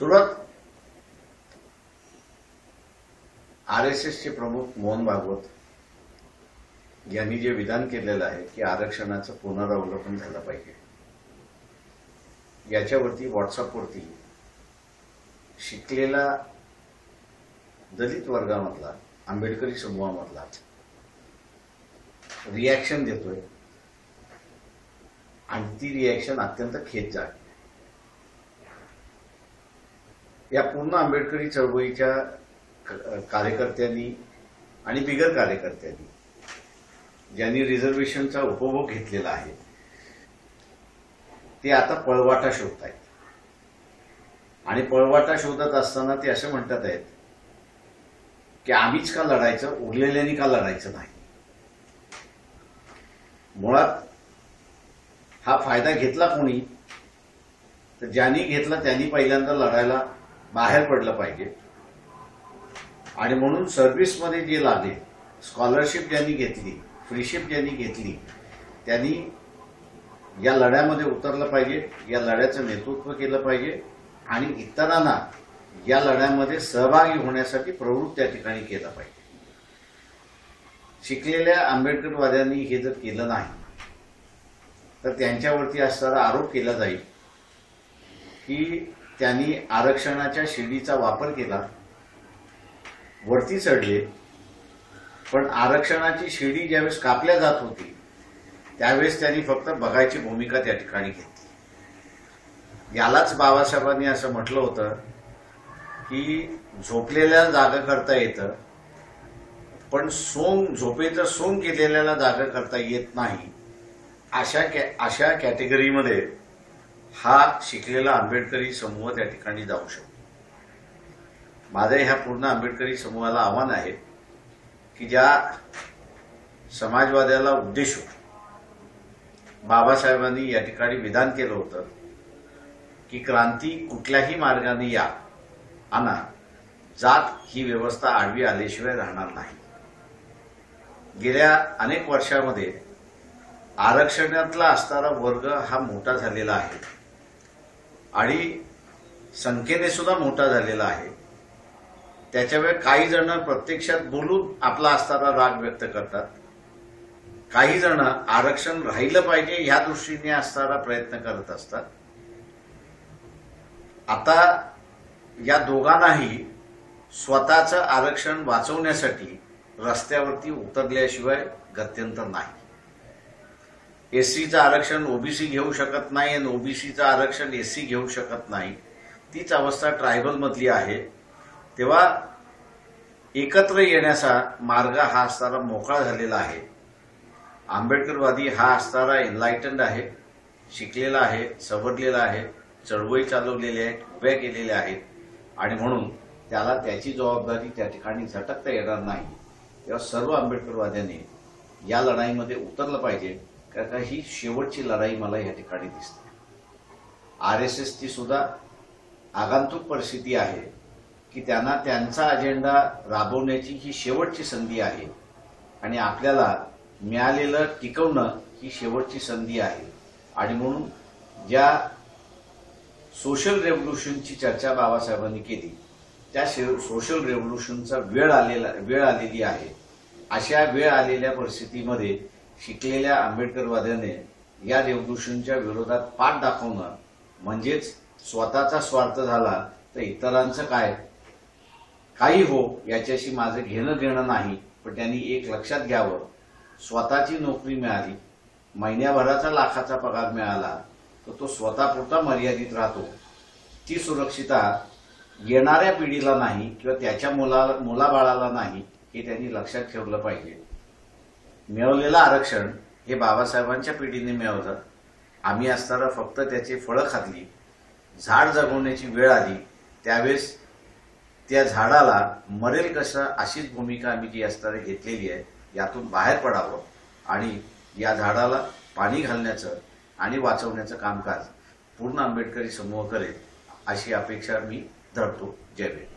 सुरत आरएसएसचे प्रमुख मोहन भागवत यांनी जे विधान केलेलं आहे की आरक्षणाचं पुनरावलोकन झालं पाहिजे, याच्यावरती व्हॉट्सअपवरती शिकलेला दलित वर्गामधला आंबेडकरी समूहामधला रिॲक्शन देतोय आणि ती रिॲक्शन अत्यंत खेदजनक आहे। या पूर्ण आंबेडकरी चळवळीच्या कार्यकर्त्यांनी आणि बिगर कार्यकर्त्यांनी ज्यांनी रिझर्वेशनचा उपभोग घेतलेला आहे ते आता पळवाटा शोधत आहेत आणि पळवाटा शोधत असताना ते असं म्हणतात आहेत की आम्हीच का लढायचं, उरलेल्यांनी का लढायचं नाही। मुळात हा फायदा घेतला कोणी, तर ज्यांनी घेतला त्यांनी पहिल्यांदा लढायला बाहेर पडलं पाहिजे आणि म्हणून सर्व्हिसमध्ये जे लागले, स्कॉलरशिप ज्यांनी घेतली, फ्रीशिप ज्यांनी घेतली, त्यांनी या लढ्यामध्ये उतरलं पाहिजे, या लढ्याचं नेतृत्व केलं पाहिजे आणि इतरांना या लढ्यामध्ये सहभागी होण्यासाठी प्रवृत्त त्या ठिकाणी केलं पाहिजे। शिकलेल्या आंबेडकरवाद्यांनी हे जर केलं नाही तर त्यांच्यावरती असणारा आरोप केला जाईल की त्यांनी आरक्षणाच्या शिडीचा वापर केला, वरती चढले, पण आरक्षणाची शिडी ज्यावेळेस कापल्या जात होती त्यावेळेस त्यांनी फक्त बघायची भूमिका त्या ठिकाणी घेतली। यालाच बाबासाहेबांनी असं म्हटलं होतं की झोपलेल्या जागा करता येतं, पण झोपेचं सोंग केलेल्याला जागा करता येत नाही। अशा कॅटेगरीमध्ये हा शिकलेला आंबेडकरी समूह त्या ठिकाणी जाऊ शकतो। माझं ह्या पूर्ण आंबेडकरी समूहाला आव्हान आहे की ज्या समाजवाद्याला उद्देशून बाबासाहेबांनी या ठिकाणी विधान केलं होतं की क्रांती कुठल्याही मार्गाने या आणा, जात ही व्यवस्था आडवी आल्याशिवाय राहणार नाही। गेल्या अनेक वर्षामध्ये आरक्षणातला असणारा वर्ग हा मोठा झालेला आहे आणि संख्येने सुद्धा मोठा झालेला आहे। त्याच्यामुळे काही जण प्रत्यक्षात बोलून आपला असणारा राग व्यक्त करतात, काही जण आरक्षण राहिलं पाहिजे ह्या दृष्टीने असणारा प्रयत्न करत असतात। आता या दोघांनाही स्वतःचं आरक्षण वाचवण्यासाठी रस्त्यावरती उतरल्याशिवाय गत्यंतर नाही। एससीचं आरक्षण ओबीसी घेऊ शकत नाही आणि ओबीसीचं आरक्षण एससी घेऊ शकत नाही, तीच अवस्था ट्रायबल मधली आहे। तेव्हा एकत्र येण्याचा मार्ग हा असणारा मोकळा झालेला आहे। आंबेडकरवादी हा असणारा एनलायटन्ड आहे, शिकलेला आहे, सवरलेला आहे, चळवळी चालवलेली आहे, उभ्या केलेल्या आहेत आणि म्हणून त्याला त्याची जबाबदारी त्या ठिकाणी झटकता येणार नाही। तेव्हा सर्व आंबेडकरवाद्यांनी या लढाईमध्ये उतरलं पाहिजे, कारण ही शेवटची लढाई मला या ठिकाणी दिसते। आरएसएसची सुद्धा आगंतुक परिस्थिती आहे की त्यांना त्यांचा अजेंडा राबवण्याची ही शेवटची संधी आहे आणि आपल्याला मिळालेलं टिकवणं ही शेवटची संधी आहे आणि म्हणून ज्या सोशल रेव्होल्यूशनची चर्चा बाबासाहेबांनी केली त्या सोशल रेव्होल्यूशनचा वेळ आलेली आहे। अशा वेळ आलेल्या परिस्थितीमध्ये शिकलेल्या आंबेडकरवाद्याने या रेव्होल्यूशनच्या विरोधात पाठ दाखवणं म्हणजेच स्वतःचा स्वार्थ झाला तर इतरांचं काही हो याच्याशी माझं घेणं देणं नाही, पण त्यांनी एक लक्षात घ्यावं, स्वतःची नोकरी मिळाली, महिन्याभराचा लाखाचा पगार मिळाला तर तो स्वतःपुरता मर्यादित राहतो, ती सुरक्षितता येणाऱ्या पिढीला नाही किंवा त्याच्या मुलाबाळाला नाही हे त्यांनी लक्षात ठेवलं पाहिजे। मिळवलेलं आरक्षण हे बाबासाहेबांच्या पिढीने मिळवलं, आम्ही असताना फक्त त्याची फळं खाल्ली। झाड जगवण्याची वेळ आली त्यावेळेस त्या झाडाला मरेल कसं अशीच भूमिका आम्ही जी असताना घेतलेली आहे, यातून बाहेर पडावं आणि या झाडाला पाणी घालण्याचं आणि वाचवण्याचं कामकाज पूर्ण आंबेडकरी समूह करेल अशी अपेक्षा मी धरतो। जय भीम।